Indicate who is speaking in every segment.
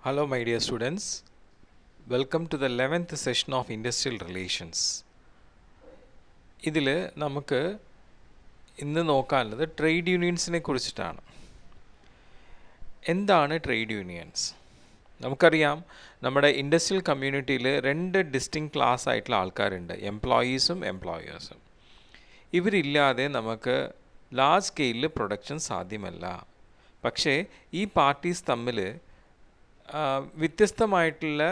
Speaker 1: Hello my dear students, welcome to the 11th session of Industrial Relations. ഇതിൽ നമുക്ക് ഇന്ന് നോക്കാനുള്ളത് trade യൂണിയൻസിനെ കുറിച്ചിട്ടാണ്. എന്താണ് ട്രേഡ് യൂണിയൻസ്? നമുക്കറിയാം നമ്മുടെ ഇൻഡസ്ട്രിയൽ കമ്മ്യൂണിറ്റിയിൽ രണ്ട് ഡിസ്റ്റിങ് ക്ലാസ് ആയിട്ടുള്ള ആൾക്കാരുണ്ട്, എംപ്ലോയീസും എംപ്ലോയേഴ്സും. ഇവരില്ലാതെ നമുക്ക് ലാർജ് സ്കെയിലിൽ പ്രൊഡക്ഷൻ സാധ്യമല്ല. പക്ഷേ ഈ പാർട്ടീസ് തമ്മിൽ വ്യത്യസ്തമായിട്ടുള്ള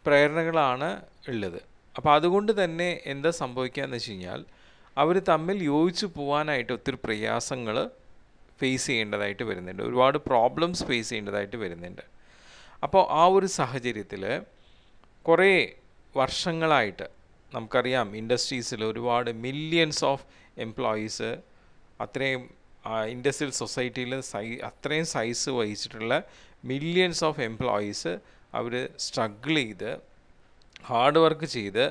Speaker 1: പ്രേരണകളാണ് ഉള്ളത്. അപ്പോൾ അതുകൊണ്ട് തന്നെ എന്താ സംഭവിക്കുക എന്ന് വെച്ച് കഴിഞ്ഞാൽ അവർ തമ്മിൽ യോജിച്ച് പോകാനായിട്ട് ഒത്തിരി പ്രയാസങ്ങൾ ഫേസ് ചെയ്യേണ്ടതായിട്ട് വരുന്നുണ്ട്, ഒരുപാട് പ്രോബ്ലംസ് ഫേസ് ചെയ്യേണ്ടതായിട്ട് വരുന്നുണ്ട്. അപ്പോൾ ആ ഒരു സാഹചര്യത്തിൽ കുറേ വർഷങ്ങളായിട്ട് നമുക്കറിയാം ഇൻഡസ്ട്രീസിൽ ഒരുപാട് മില്യൺസ് ഓഫ് എംപ്ലോയീസ്, അത്രയും ഇൻഡസ്ട്രിയൽ സൊസൈറ്റിയിൽ അത്രയും സൈസ് വഹിച്ചിട്ടുള്ള മില്യൺസ് ഓഫ് എംപ്ലോയീസ് അവർ സ്ട്രഗിൾ ചെയ്ത് ഹാർഡ് വർക്ക് ചെയ്ത്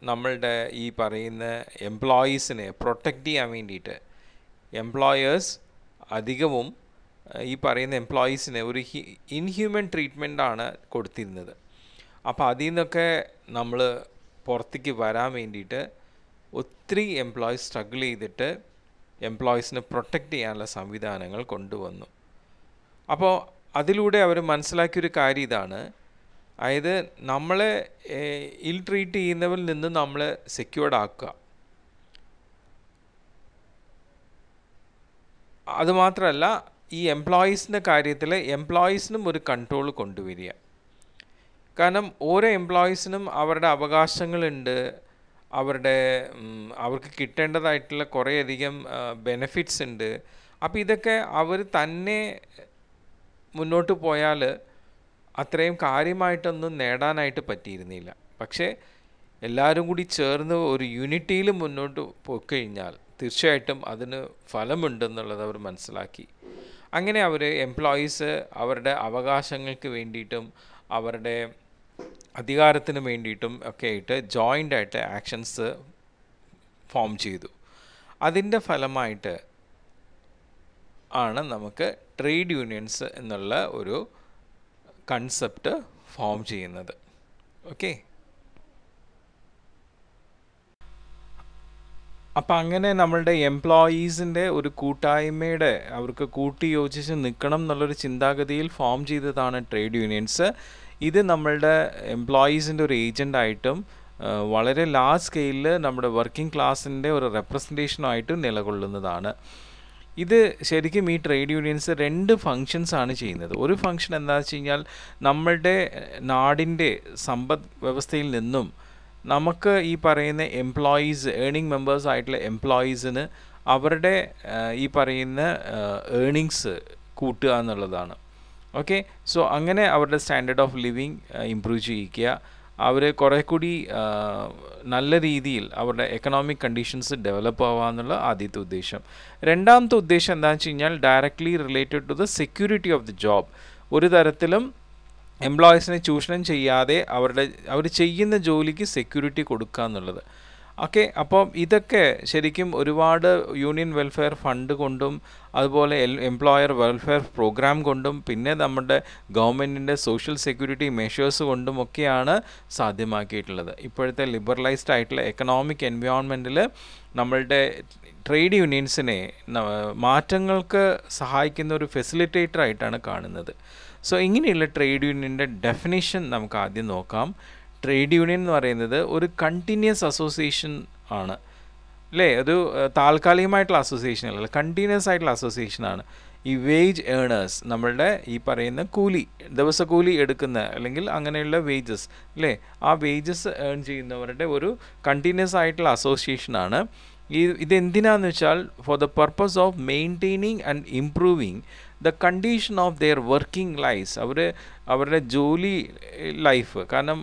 Speaker 1: നമ്മളുടെ ഈ പറയുന്ന എംപ്ലോയീസിനെ പ്രൊട്ടക്റ്റ് ചെയ്യാൻ വേണ്ടിയിട്ട് എംപ്ലോയേഴ്സ് അധികവും ഈ പറയുന്ന എംപ്ലോയീസിന് ഒരു ഇൻഹ്യൂമൻ ട്രീറ്റ്മെൻറ്റാണ് കൊടുത്തിരുന്നത്. അപ്പോൾ അതിൽ നിന്നൊക്കെ നമ്മൾ പുറത്തേക്ക് വരാൻ വേണ്ടിയിട്ട് ഒത്തിരി എംപ്ലോയീസ് സ്ട്രഗിൾ ചെയ്തിട്ട് എംപ്ലോയീസിനെ പ്രൊട്ടക്റ്റ് ചെയ്യാനുള്ള സംവിധാനങ്ങൾ കൊണ്ടുവന്നു. അപ്പോൾ അതിലൂടെ അവർ മനസ്സിലാക്കിയൊരു കാര്യം ഇതാണ്, അതായത് നമ്മളെ ഇൽ ട്രീറ്റ് ചെയ്യുന്നവരിൽ നിന്ന് നമ്മളെ സെക്യൂർഡ് ആക്കുക. അതുമാത്രമല്ല, ഈ എംപ്ലോയീസിൻ്റെ കാര്യത്തിൽ എംപ്ലോയീസിനും ഒരു കൺട്രോൾ കൊണ്ടുവരിക. കാരണം ഓരോ എംപ്ലോയീസിനും അവരുടെ അവകാശങ്ങളുണ്ട്, അവർക്ക് കിട്ടേണ്ടതായിട്ടുള്ള കുറേയധികം ബെനിഫിറ്റ്സ് ഉണ്ട്. അപ്പോൾ ഇതൊക്കെ അവർ തന്നെ മുന്നോട്ട് പോയാൽ അത്രയും കാര്യമായിട്ടൊന്നും നേടാനായിട്ട് പറ്റിയിരുന്നില്ല. പക്ഷേ എല്ലാവരും കൂടി ചേർന്ന് ഒരു യൂണിറ്റിയിൽ മുന്നോട്ട് പോയിക്കഴിഞ്ഞാൽ തീർച്ചയായിട്ടും അതിന് ഫലമുണ്ടെന്നുള്ളത് അവർ മനസ്സിലാക്കി. അങ്ങനെ അവർ എംപ്ലോയീസ് അവരുടെ അവകാശങ്ങൾക്ക് വേണ്ടിയിട്ടും അവരുടെ അധികാരത്തിന് വേണ്ടിയിട്ടും ഒക്കെ ആയിട്ട് ജോയിൻ്റ് ആയിട്ട് ആക്ഷൻസ് ഫോം ചെയ്തു. അതിൻ്റെ ഫലമായിട്ട് ആണ് നമുക്ക് ട്രേഡ് യൂണിയൻസ് എന്നുള്ള ഒരു കൺസെപ്റ്റ് ഫോം ചെയ്യുന്നത്. ഓക്കെ, അപ്പം അങ്ങനെ നമ്മളുടെ എംപ്ലോയീസിൻ്റെ ഒരു കൂട്ടായ്മയുടെ അവർക്ക് കൂട്ടി യോജിച്ച് നിൽക്കണം എന്നുള്ളൊരു ചിന്താഗതിയിൽ ഫോം ചെയ്തതാണ് ട്രേഡ് യൂണിയൻസ്. ഇത് നമ്മളുടെ എംപ്ലോയീസിൻ്റെ ഒരു ഏജൻ്റായിട്ടും വളരെ ലാർജ് സ്കെയിലിൽ നമ്മുടെ വർക്കിംഗ് ക്ലാസ്സിൻ്റെ ഒരു റെപ്രസെൻറ്റേഷനായിട്ട് നിലകൊള്ളുന്നതാണ്. ഇത് ശരിക്കും ഈ ട്രേഡ് യൂണിയൻസ് രണ്ട് ഫങ്ഷൻസാണ് ചെയ്യുന്നത്. ഒരു ഫങ്ഷൻ എന്താണെന്ന് വെച്ച് കഴിഞ്ഞാൽ നമ്മളുടെ നാടിൻ്റെ സമ്പദ് വ്യവസ്ഥയിൽ നിന്നും നമുക്ക് ഈ പറയുന്ന എംപ്ലോയീസ്, ഏണിംഗ് മെമ്പേഴ്സ് ആയിട്ടുള്ള എംപ്ലോയീസിന് അവരുടെ ഈ പറയുന്ന ഏണിങ്സ് കൂട്ടുക എന്നുള്ളതാണ്. ഓക്കെ, സോ അങ്ങനെ അവരുടെ സ്റ്റാൻഡേർഡ് ഓഫ് ലിവിങ് ഇംപ്രൂവ് ചെയ്യിക്കുക, അവർ കുറേ കൂടി നല്ല രീതിയിൽ അവരുടെ എക്കണോമിക് കണ്ടീഷൻസ് ഡെവലപ്പ് ആവുക എന്നുള്ള ആദ്യത്തെ ഉദ്ദേശം. രണ്ടാമത്തെ ഉദ്ദേശം എന്താണെന്ന് വെച്ച് കഴിഞ്ഞാൽ directly related to the security of the job. ഒരു തരത്തിലും എംപ്ലോയീസിനെ ചൂഷണം ചെയ്യാതെ അവർ ചെയ്യുന്ന ജോലിക്ക് സെക്യൂരിറ്റി കൊടുക്കുക എന്നുള്ളത്. ഓക്കെ, അപ്പം ഇതൊക്കെ ശരിക്കും ഒരുപാട് യൂണിയൻ വെൽഫെയർ ഫണ്ട് കൊണ്ടും അതുപോലെ എംപ്ലോയർ വെൽഫെയർ പ്രോഗ്രാം കൊണ്ടും പിന്നെ നമ്മുടെ ഗവൺമെൻറ്റിൻ്റെ സോഷ്യൽ സെക്യൂരിറ്റി മെഷേഴ്സ് കൊണ്ടും ഒക്കെയാണ് സാധ്യമാക്കിയിട്ടുള്ളത്. ഇപ്പോഴത്തെ ലിബറലൈസ്ഡ് ആയിട്ടുള്ള എക്കണോമിക് എൻവയോൺമെൻറ്റിൽ നമ്മളുടെ ട്രേഡ് യൂണിയൻസിനെ മാറ്റങ്ങൾക്ക് സഹായിക്കുന്ന ഒരു ഫെസിലിറ്റേറ്റർ ആയിട്ടാണ് കാണുന്നത്. സോ ഇങ്ങനെയുള്ള ട്രേഡ് യൂണിയൻ്റെ ഡെഫിനിഷൻ നമുക്ക് ആദ്യം നോക്കാം. ട്രേഡ് യൂണിയൻ എന്ന് പറയുന്നത് ഒരു കണ്ടിന്യൂസ് അസോസിയേഷൻ ആണ്, അല്ലേ? ഒരു താൽക്കാലികമായിട്ടുള്ള അസോസിയേഷൻ അല്ല, കണ്ടിന്യൂസ് ആയിട്ടുള്ള അസോസിയേഷനാണ്. ഈ വേജ് ഏണേഴ്സ്, നമ്മളുടെ ഈ പറയുന്ന കൂലി, ദിവസക്കൂലി എടുക്കുന്ന അല്ലെങ്കിൽ അങ്ങനെയുള്ള വേജസ്, അല്ലേ, ആ വേജസ് ഏൺ ചെയ്യുന്നവരുടെ ഒരു കണ്ടിന്യൂസ് ആയിട്ടുള്ള അസോസിയേഷനാണ്. ഇതെന്തിനാന്ന് വെച്ചാൽ for the purpose of maintaining and improving the condition of their working lifes, അവരുടെ ജോലി ലൈഫ്. കാരണം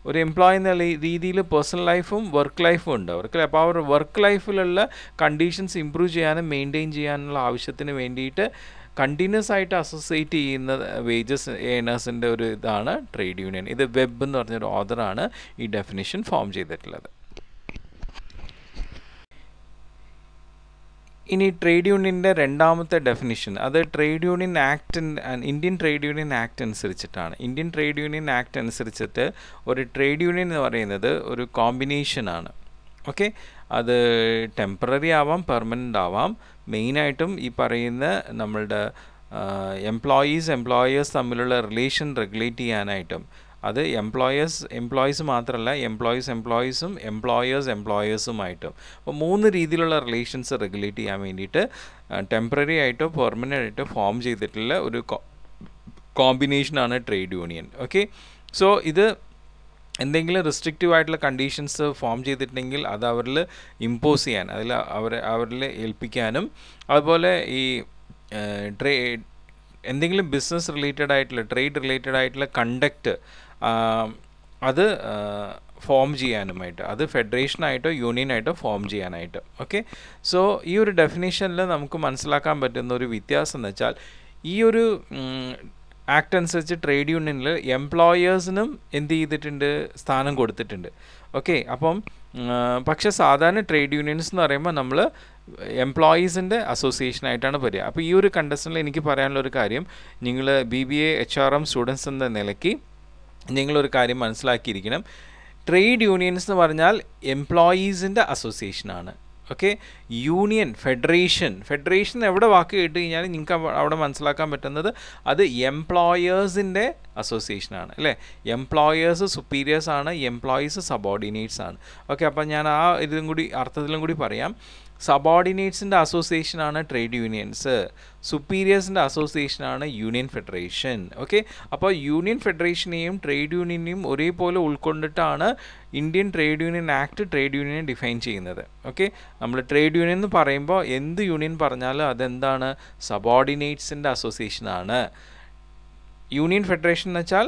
Speaker 1: ഒരു എംപ്ലോയി എന്നുള്ള രീതിയിൽ പേഴ്സണൽ ലൈഫും വർക്ക് ലൈഫും ഉണ്ട് അവർക്ക്. അപ്പോൾ അവർ വർക്ക് ലൈഫിലുള്ള കണ്ടീഷൻസ് ഇമ്പ്രൂവ് ചെയ്യാനും മെയിൻറ്റെയിൻ ചെയ്യാനുള്ള ആവശ്യത്തിന് വേണ്ടിയിട്ട് കണ്ടിന്യൂസ് ആയിട്ട് അസോസിയേറ്റ് ചെയ്യുന്ന വേജസ് ഏണേഴ്സിൻ്റെ ഒരു ഇതാണ് ട്രേഡ് യൂണിയൻ. ഇത് വെബ് എന്ന് പറഞ്ഞൊരു ഓഥറാണ് ഈ ഡെഫിനിഷൻ ഫോം ചെയ്തിട്ടുള്ളത്. ഇനി ട്രേഡ് യൂണിയൻ്റെ രണ്ടാമത്തെ ഡെഫിനിഷൻ അത് trade union act Indian trade union act അനുസരിച്ചിട്ടാണ്. ഇന്ത്യൻ ട്രേഡ് യൂണിയൻ ആക്ട് അനുസരിച്ചിട്ട് ഒരു ട്രേഡ് യൂണിയൻ എന്ന് പറയുന്നത് ഒരു കോമ്പിനേഷനാണ്. ഓക്കെ, അത് ടെമ്പററി ആവാം, പെർമനൻ്റ് ആവാം. മെയിനായിട്ടും ഈ പറയുന്ന നമ്മളുടെ എംപ്ലോയീസ് തമ്മിലുള്ള റിലേഷൻ റെഗുലേറ്റ് ചെയ്യാനായിട്ടും, അത് എംപ്ലോയീസ് മാത്രമല്ല, എംപ്ലോയീസും എംപ്ലോയേഴ്സുമായിട്ടും. അപ്പോൾ 3 രീതിയിലുള്ള റിലേഷൻസ് റെഗുലേറ്റ് ചെയ്യാൻ വേണ്ടിയിട്ട് ടെമ്പററി ആയിട്ടോ പെർമനൻ്റ് ആയിട്ടോ ഫോം ചെയ്തിട്ടുള്ള ഒരു കോമ്പിനേഷനാണ് ട്രേഡ് യൂണിയൻ. ഓക്കെ, സോ ഇത് എന്തെങ്കിലും റെസ്ട്രിക്റ്റീവ് ആയിട്ടുള്ള കണ്ടീഷൻസ് ഫോം ചെയ്തിട്ടുണ്ടെങ്കിൽ അത് അവരിൽ ഇമ്പോസ് ചെയ്യാൻ, അവരിൽ ഏൽപ്പിക്കാനും, അതുപോലെ ഈ എന്തെങ്കിലും ബിസിനസ് റിലേറ്റഡ് ആയിട്ടുള്ള ട്രേഡ് റിലേറ്റഡ് ആയിട്ടുള്ള കണ്ടക്റ്റ് അത് ഫോം ചെയ്യാനുമായിട്ട്, അത് ഫെഡറേഷനായിട്ടോ യൂണിയനായിട്ടോ ഫോം ചെയ്യാനായിട്ട്. ഓക്കെ, സോ ഈ ഒരു ഡെഫിനേഷനിൽ നമുക്ക് മനസ്സിലാക്കാൻ പറ്റുന്ന ഒരു വ്യത്യാസം എന്ന് വെച്ചാൽ, ഈ ഒരു ആക്ട് അനുസരിച്ച് ട്രേഡ് യൂണിയനിൽ എംപ്ലോയേഴ്സിനും എന്ത് ചെയ്തിട്ടുണ്ട്, സ്ഥാനം കൊടുത്തിട്ടുണ്ട്. ഓക്കെ, അപ്പം പക്ഷേ സാധാരണ ട്രേഡ് യൂണിയൻസ് എന്ന് പറയുമ്പോൾ നമ്മൾ എംപ്ലോയീസിൻ്റെ അസോസിയേഷനായിട്ടാണ് വരിക. അപ്പോൾ ഈ ഒരു കണ്ടസ്റ്റനിൽ എനിക്ക് പറയാനുള്ളൊരു കാര്യം, നിങ്ങൾ BBA HRM സ്റ്റുഡൻസ് എന്ന നിലയ്ക്ക് നിങ്ങളൊരു കാര്യം മനസ്സിലാക്കിയിരിക്കണം. ട്രേഡ് യൂണിയൻസ് എന്ന് പറഞ്ഞാൽ എംപ്ലോയീസിൻ്റെ അസോസിയേഷനാണ്. ഓക്കെ, യൂണിയൻ, ഫെഡറേഷൻ എവിടെ വാക്ക് കേട്ട് കഴിഞ്ഞാൽ നിങ്ങൾക്ക് അവിടെ മനസ്സിലാക്കാൻ പറ്റുന്നത് അത് എംപ്ലോയേഴ്സിൻ്റെ അസോസിയേഷനാണ്, അല്ലേ? എംപ്ലോയേഴ്സ് സുപ്പീരിയേഴ്സ് ആണ്, എംപ്ലോയീസ് സബോർഡിനേറ്റ്സ് ആണ്. ഓക്കെ, അപ്പം ഞാൻ ആ അർത്ഥത്തിലും കൂടി പറയാം. സബോർഡിനേറ്റ്സിൻ്റെ അസോസിയേഷനാണ് ട്രേഡ് യൂണിയൻസ്, സുപ്പീരിയേഴ്സിൻ്റെ അസോസിയേഷനാണ് യൂണിയൻ ഫെഡറേഷൻ. ഓക്കെ, അപ്പോൾ യൂണിയൻ ഫെഡറേഷനെയും ട്രേഡ് യൂണിയനെയും ഒരേപോലെ ഉൾക്കൊണ്ടിട്ടാണ് Indian trade union act trade യൂണിയനെ ഡിഫൈൻ ചെയ്യുന്നത്. ഓക്കെ, നമ്മൾ ട്രേഡ് യൂണിയൻ എന്ന് പറയുമ്പോൾ എന്ത് യൂണിയൻ പറഞ്ഞാലും അതെന്താണ്, സബോർഡിനേറ്റ്സിൻ്റെ അസോസിയേഷനാണ്. യൂണിയൻ ഫെഡറേഷൻ എന്ന് വെച്ചാൽ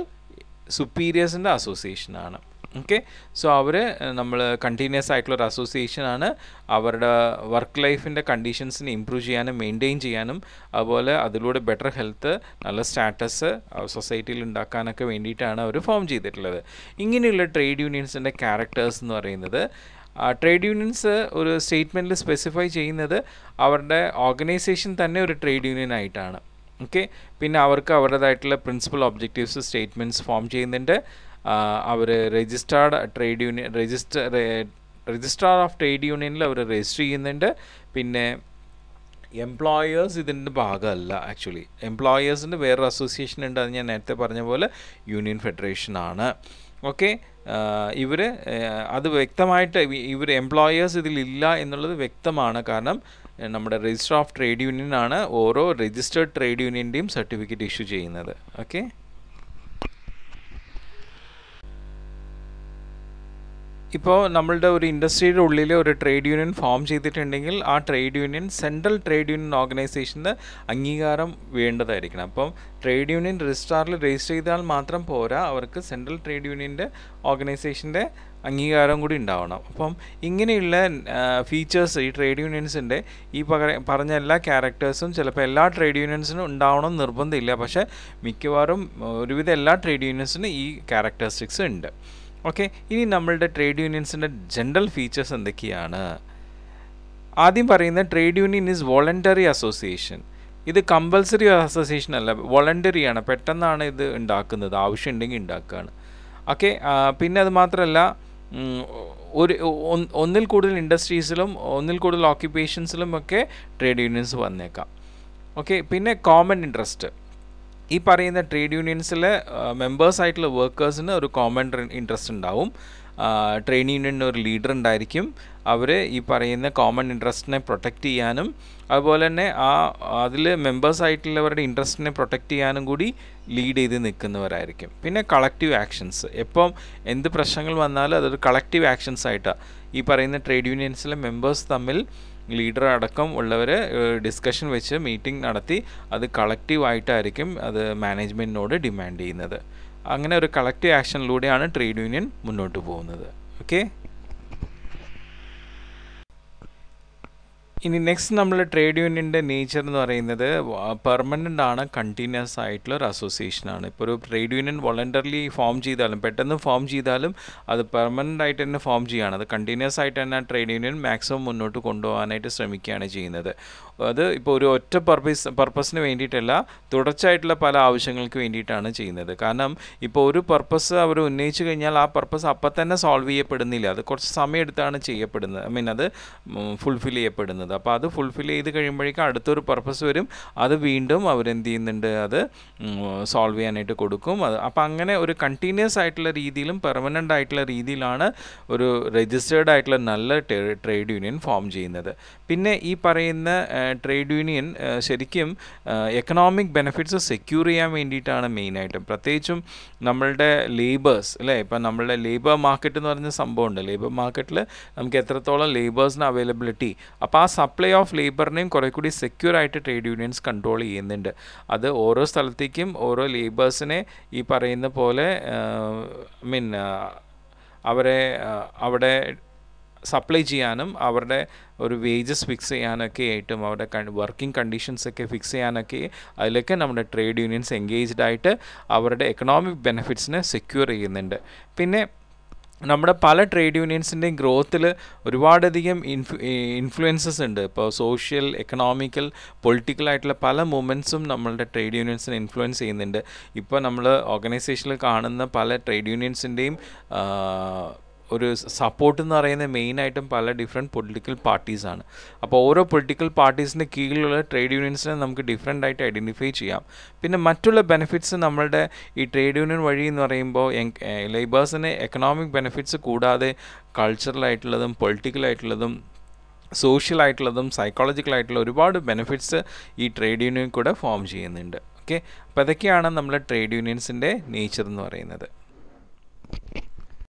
Speaker 1: സുപ്പീരിയേഴ്സിൻ്റെ അസോസിയേഷനാണ്. ഓക്കെ, സോ അവർ നമ്മൾ കണ്ടിന്യൂസ് ആയിട്ടുള്ളൊരു അസോസിയേഷനാണ്. അവരുടെ വർക്ക് ലൈഫിൻ്റെ കണ്ടീഷൻസിനെ ഇമ്പ്രൂവ് ചെയ്യാനും മെയിൻറ്റെയിൻ ചെയ്യാനും, അതുപോലെ അതിലൂടെ ബെറ്റർ ഹെൽത്ത്, നല്ല സ്റ്റാറ്റസ് സൊസൈറ്റിയിൽ ഉണ്ടാക്കാനൊക്കെ വേണ്ടിയിട്ടാണ് അവർ ഫോം ചെയ്തിട്ടുള്ളത്. ഇങ്ങനെയുള്ള ട്രേഡ് യൂണിയൻസിൻ്റെ ക്യാരക്ടേഴ്സ് എന്ന് പറയുന്നത്, ട്രേഡ് യൂണിയൻസ് ഒരു സ്റ്റേറ്റ്മെൻറ്റിൽ സ്പെസിഫൈ ചെയ്യുന്നത് അവരുടെ ഓർഗനൈസേഷൻ തന്നെ ഒരു ട്രേഡ് യൂണിയൻ ആയിട്ടാണ്. ഓക്കെ, പിന്നെ അവർക്ക് അവരുടേതായിട്ടുള്ള പ്രിൻസിപ്പൽ ഒബ്ജക്റ്റീവ്സ് സ്റ്റേറ്റ്മെൻറ്റ്സ് ഫോം ചെയ്യുന്നുണ്ട്. അവർ രജിസ്ട്രാർ ഓഫ് ട്രേഡ് യൂണിയനിൽ അവർ രജിസ്റ്റർ ചെയ്യുന്നുണ്ട്. പിന്നെ എംപ്ലോയേഴ്സ് ഇതിൻ്റെ ഭാഗമല്ല. ആക്ച്വലി എംപ്ലോയേഴ്സിൻ്റെ വേറൊരു അസോസിയേഷൻ ഉണ്ട്, അത് ഞാൻ നേരത്തെ പറഞ്ഞ പോലെ യൂണിയൻ ഫെഡറേഷനാണ്. ഓക്കെ, ഇവർ അത് വ്യക്തമായിട്ട് ഇവർ എംപ്ലോയേഴ്സ് ഇതിലില്ല എന്നുള്ളത് വ്യക്തമാണ്. കാരണം നമ്മുടെ രജിസ്റ്റർ ഓഫ് ട്രേഡ് യൂണിയനാണ് ഓരോ രജിസ്റ്റേർഡ് ട്രേഡ് യൂണിയൻ്റെയും സർട്ടിഫിക്കറ്റ് ഇഷ്യൂ ചെയ്യുന്നത്. ഓക്കെ, ഇപ്പോൾ നമ്മളുടെ ഒരു ഇൻഡസ്ട്രിയുടെ ഉള്ളിൽ ഒരു ട്രേഡ് യൂണിയൻ ഫോം ചെയ്തിട്ടുണ്ടെങ്കിൽ ആ trade union central trade union ഓർഗനൈസേഷൻ്റെ അംഗീകാരം വേണ്ടതായിരിക്കണം. അപ്പം ട്രേഡ് യൂണിയൻ രജിസ്ട്രാറിൽ രജിസ്റ്റർ ചെയ്താൽ മാത്രം പോരാ, അവർക്ക് സെൻട്രൽ ട്രേഡ് യൂണിയൻ്റെ ഓർഗനൈസേഷൻ്റെ അംഗീകാരം കൂടി ഉണ്ടാവണം. അപ്പം ഇങ്ങനെയുള്ള ഫീച്ചേഴ്സ് ഈ ട്രേഡ് യൂണിയൻസിൻ്റെ ഈ പറഞ്ഞ എല്ലാ ക്യാരക്ടേഴ്സും ചിലപ്പോൾ എല്ലാ ട്രേഡ് യൂണിയൻസിനും ഉണ്ടാവണം നിർബന്ധമില്ല. പക്ഷേ മിക്കവാറും ഒരുവിധം എല്ലാ ട്രേഡ് യൂണിയൻസിനും ഈ ക്യാരക്ടറിസ്റ്റിക്സ് ഉണ്ട്. ഓക്കെ, ഇനി നമ്മളുടെ ട്രേഡ് യൂണിയൻസിൻ്റെ ജനറൽ ഫീച്ചേഴ്സ് എന്തൊക്കെയാണ്? ആദ്യം പറയുന്ന trade union is voluntary association. ഇത് കമ്പൽസറി അസോസിയേഷൻ അല്ല, വോളണ്ടറിയാണ്. പെട്ടെന്നാണ് ഇത് ഉണ്ടാക്കുന്നത്, ആവശ്യമുണ്ടെങ്കിൽ ഉണ്ടാക്കുകയാണ്. ഓക്കെ, പിന്നെ അത് മാത്രമല്ല, ഒന്നിൽ കൂടുതൽ ഇൻഡസ്ട്രീസിലും ഒന്നിൽ കൂടുതൽ ഓക്യുപ്പേഷൻസിലും ഒക്കെ ട്രേഡ് യൂണിയൻസ് വന്നേക്കാം. ഓക്കെ, പിന്നെ കോമൺ ഇൻട്രസ്റ്റ്. ഈ പറയുന്ന ട്രേഡ് യൂണിയൻസിലെ മെമ്പേഴ്സായിട്ടുള്ള വർക്കേഴ്സിന് ഒരു കോമൺ ഇൻട്രസ്റ്റ് ഉണ്ടാവും. ട്രേഡ് യൂണിയന് ഒരു ലീഡർ ഉണ്ടായിരിക്കും. അവർ ഈ പറയുന്ന കോമൺ ഇൻട്രസ്റ്റിനെ പ്രൊട്ടക്റ്റ് ചെയ്യാനും അതുപോലെ തന്നെ അതിൽ മെമ്പേഴ്സായിട്ടുള്ളവരുടെ ഇൻട്രസ്റ്റിനെ പ്രൊട്ടക്റ്റ് ചെയ്യാനും കൂടി ലീഡ് ചെയ്ത് നിൽക്കുന്നവരായിരിക്കും. പിന്നെ കളക്റ്റീവ് ആക്ഷൻസ്, എപ്പം എന്ത് പ്രശ്നങ്ങൾ വന്നാലും അതൊരു കളക്റ്റീവ് ആക്ഷൻസ് ആയിട്ടാണ്. ഈ പറയുന്ന ട്രേഡ് യൂണിയൻസിലെ മെമ്പേഴ്സ് തമ്മിൽ ലീഡർ അടക്കം ഉള്ളവർ ഡിസ്കഷൻ വെച്ച് മീറ്റിംഗ് നടത്തി അത് കളക്റ്റീവായിട്ടായിരിക്കും അത് മാനേജ്മെൻറ്റിനോട് ഡിമാൻഡ് ചെയ്യുന്നത്. അങ്ങനെ ഒരു കളക്റ്റീവ് ആക്ഷനിലൂടെയാണ് ട്രേഡ് യൂണിയൻ മുന്നോട്ട് പോകുന്നത്. ഓക്കെ, ഇനി നെക്സ്റ്റ് നമ്മൾ ട്രേഡ് യൂണിയൻ്റെ നേച്ചർ എന്ന് പറയുന്നത് പെർമനൻ്റ് ആണ്, കണ്ടിന്യൂസ് ആയിട്ടുള്ള ഒരു അസോസിയേഷനാണ്. ഇപ്പോൾ ഒരു ട്രേഡ് യൂണിയൻ വോളണ്ടറിലി ഫോം ചെയ്താലും പെട്ടെന്ന് ഫോം ചെയ്താലും അത് പെർമനൻ്റ് ആയിട്ട് തന്നെ ഫോം ചെയ്യുകയാണ്. അത് കണ്ടിന്യൂസ് ആയിട്ട് തന്നെ ആ ട്രേഡ് യൂണിയൻ മാക്സിമം മുന്നോട്ട് കൊണ്ടുപോകാനായിട്ട് ശ്രമിക്കുകയാണ് ചെയ്യുന്നത്. അത് ഇപ്പോൾ ഒരു ഒറ്റ പർപ്പസിന് വേണ്ടിയിട്ടല്ല, തുടർച്ചയായിട്ടുള്ള പല ആവശ്യങ്ങൾക്ക് വേണ്ടിയിട്ടാണ് ചെയ്യുന്നത്. കാരണം ഇപ്പോൾ ഒരു പർപ്പസ് അവർ ഉന്നയിച്ചു കഴിഞ്ഞാൽ ആ പർപ്പസ് അപ്പം തന്നെ സോൾവ് ചെയ്യപ്പെടുന്നില്ല, അത് കുറച്ച് സമയം എടുത്താണ് ചെയ്യപ്പെടുന്നത്, അത് ഫുൾഫിൽ ചെയ്യപ്പെടുന്നത്. അപ്പോൾ അത് ഫുൾഫിൽ ചെയ്ത് കഴിയുമ്പോഴേക്കും അടുത്തൊരു പർപ്പസ് വരും, അത് വീണ്ടും അവരെന്ത് ചെയ്യുന്നുണ്ട്, അത് സോൾവ് ചെയ്യാനായിട്ട് കൊടുക്കും. അപ്പോൾ അങ്ങനെ ഒരു കണ്ടിന്യൂസ് ആയിട്ടുള്ള രീതിയിലും പെർമനൻ്റ് ആയിട്ടുള്ള രീതിയിലാണ് ഒരു രജിസ്റ്റേർഡ് ആയിട്ടുള്ള നല്ല ട്രേഡ് യൂണിയൻ ഫോം ചെയ്യുന്നത്. പിന്നെ ഈ പറയുന്ന ട്രേഡ് യൂണിയൻ ശരിക്കും എക്കണോമിക് ബെനിഫിറ്റ്സ് സെക്യൂർ ചെയ്യാൻ വേണ്ടിയിട്ടാണ് മെയിനായിട്ടും. പ്രത്യേകിച്ചും നമ്മളുടെ ലേബേഴ്സ് അല്ലേ, ഇപ്പം നമ്മളുടെ ലേബർ മാർക്കറ്റ് എന്ന് പറഞ്ഞ സംഭവമുണ്ട്. ലേബർ മാർക്കറ്റിൽ നമുക്ക് എത്രത്തോളം ലേബേഴ്സിന് അവൈലബിലിറ്റി, അപ്പോൾ ആ സപ്ലൈ ഓഫ് ലേബറിനെയും കുറേ കൂടി സെക്യൂർ ആയിട്ട് ട്രേഡ് യൂണിയൻസ് കൺട്രോൾ ചെയ്യുന്നുണ്ട്. അത് ഓരോ സ്ഥലത്തേക്കും ഓരോ ലേബേഴ്സിനെ ഈ പറയുന്ന പോലെ അവരെ അവിടെ സപ്ലൈ ചെയ്യാനും അവരുടെ ഒരു വേജസ് ഫിക്സ് ചെയ്യാനൊക്കെ ആയിട്ടും അവരുടെ വർക്കിംഗ് കണ്ടീഷൻസൊക്കെ ഫിക്സ് ചെയ്യാനൊക്കെ അതിലൊക്കെ നമ്മുടെ ട്രേഡ് യൂണിയൻസ് എൻഗേജ്ഡ് ആയിട്ട് അവരുടെ എക്കണോമിക് ബെനിഫിറ്റ്സിനെ സെക്യൂർ ചെയ്യുന്നുണ്ട്. പിന്നെ നമ്മുടെ പല ട്രേഡ് യൂണിയൻസിൻ്റെയും ഗ്രോത്തിൽ ഒരുപാടധികം ഇൻഫ്ലുവൻസസ് ഉണ്ട്. ഇപ്പോൾ സോഷ്യൽ, എക്കണോമിക്കൽ, പൊളിറ്റിക്കലായിട്ടുള്ള പല മൂവ്മെൻറ്റ്സും നമ്മളുടെ ട്രേഡ് യൂണിയൻസിനെ ഇൻഫ്ലുവൻസ് ചെയ്യുന്നുണ്ട്. ഇപ്പോൾ നമ്മൾ ഓർഗനൈസേഷനിൽ കാണുന്ന പല ട്രേഡ് യൂണിയൻസിൻ്റെയും ഒരു സപ്പോർട്ട് എന്ന് പറയുന്നത് മെയിനായിട്ടും പല ഡിഫറെൻറ്റ് പൊളിറ്റിക്കൽ പാർട്ടീസാണ്. അപ്പോൾ ഓരോ പൊളിറ്റിക്കൽ പാർട്ടീസിൻ്റെ കീഴിലുള്ള ട്രേഡ് യൂണിയൻസിനെ നമുക്ക് ഡിഫറെൻ്റ് ആയിട്ട് ഐഡൻറ്റിഫൈ ചെയ്യാം. പിന്നെ മറ്റുള്ള ബെനിഫിറ്റ്സ് നമ്മളുടെ ഈ ട്രേഡ് യൂണിയൻ വഴി എന്ന് പറയുമ്പോൾ ലേബേഴ്സിന് എക്കണോമിക് ബെനിഫിറ്റ്സ് കൂടാതെ കൾച്ചറലായിട്ടുള്ളതും പൊളിറ്റിക്കലായിട്ടുള്ളതും സോഷ്യലായിട്ടുള്ളതും സൈക്കോളജിക്കലായിട്ടുള്ള ഒരുപാട് ബെനിഫിറ്റ്സ് ഈ ട്രേഡ് യൂണിയൻ കൂടെ ഫോം ചെയ്യുന്നുണ്ട്. ഓക്കെ, അപ്പോൾ അതൊക്കെയാണ് നമ്മളെ ട്രേഡ് യൂണിയൻസിൻ്റെ നേച്ചർ എന്ന് പറയുന്നത്.